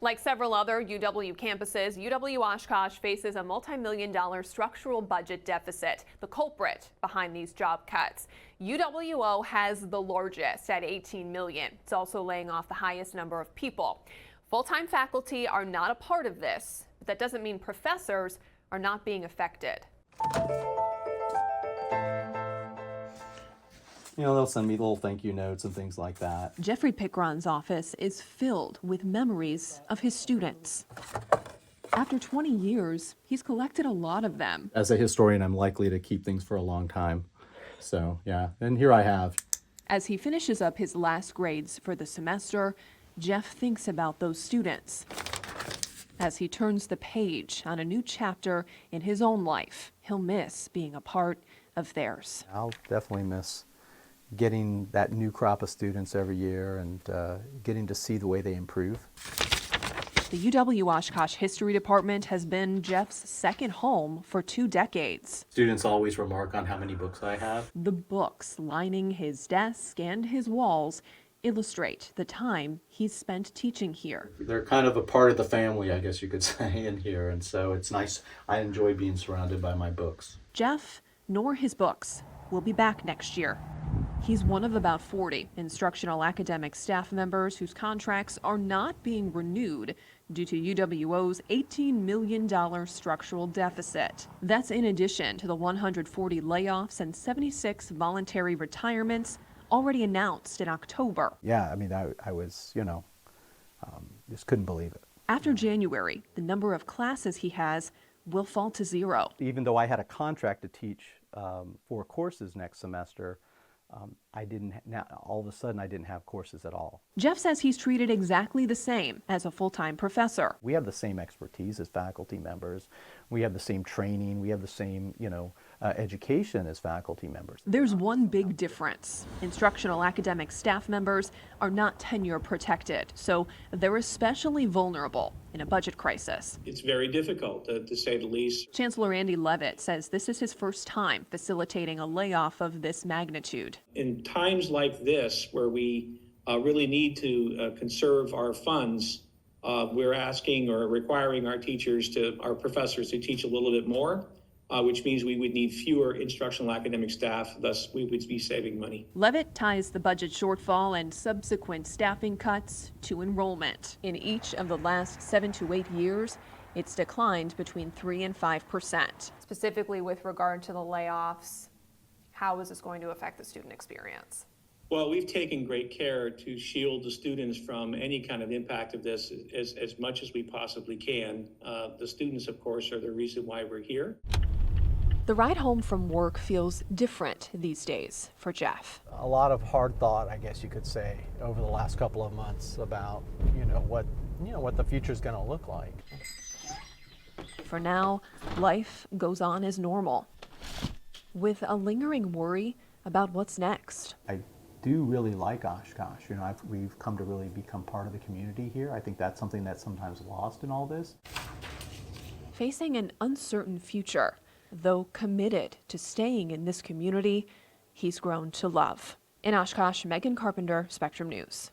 Like several other UW campuses, UW-Oshkosh faces a multi-million-dollar structural budget deficit, the culprit behind these job cuts. UWO has the largest at $18 million. It's also laying off the highest number of people. Full-time faculty are not a part of this, but that doesn't mean professors are not being affected. You know, they'll send me little thank you notes and things like that. Jeffrey Pickron's office is filled with memories of his students. After 20 years, he's collected a lot of them. As a historian, I'm likely to keep things for a long time. So, yeah, and here I have. As he finishes up his last grades for the semester, Jeff thinks about those students. As he turns the page on a new chapter in his own life, he'll miss being a part of theirs. I'll definitely miss getting that new crop of students every year and getting to see the way they improve. The UW-Oshkosh History Department has been Jeff's second home for 2 decades. Students always remark on how many books I have. The books lining his desk and his walls illustrate the time he's spent teaching here. They're kind of a part of the family, I guess you could say, in here, and so it's nice. I enjoy being surrounded by my books. Jeff, nor his books, will be back next year. He's one of about 40 instructional academic staff members whose contracts are not being renewed due to UWO's $18 million structural deficit. That's in addition to the 140 layoffs and 76 voluntary retirements already announced in October. Yeah, I mean, I was, just couldn't believe it. After January, the number of classes he has will fall to 0. Even though I had a contract to teach 4 courses next semester, all of a sudden I didn't have courses at all. Jeff says he's treated exactly the same as a full-time professor. We have the same expertise as faculty members. We have the same training. We have the same, education as faculty members. There's one big difference. Instructional academic staff members are not tenure protected, so they're especially vulnerable in a budget crisis. It's very difficult, to say the least. Chancellor Andy Levitt says this is his first time facilitating a layoff of this magnitude. In times like this, where we really need to conserve our funds, we're asking or requiring our professors to teach a little bit more, which means we would need fewer instructional academic staff, thus we would be saving money. Levitt ties the budget shortfall and subsequent staffing cuts to enrollment. In each of the last 7 to 8 years, it's declined between 3 and 5%. Specifically with regard to the layoffs, how is this going to affect the student experience? Well, we've taken great care to shield the students from any kind of impact of this as much as we possibly can. The students, of course, are the reason why we're here. The ride home from work feels different these days for Jeff. A lot of hard thought, I guess you could say, over the last couple of months about, what the future is going to look like. For now, life goes on as normal, with a lingering worry about what's next. I do really like Oshkosh. We've come to really become part of the community here. I think that's something that's sometimes lost in all this. Facing an uncertain future, though committed to staying in this community he's grown to love. In Oshkosh, Megan Carpenter, Spectrum News.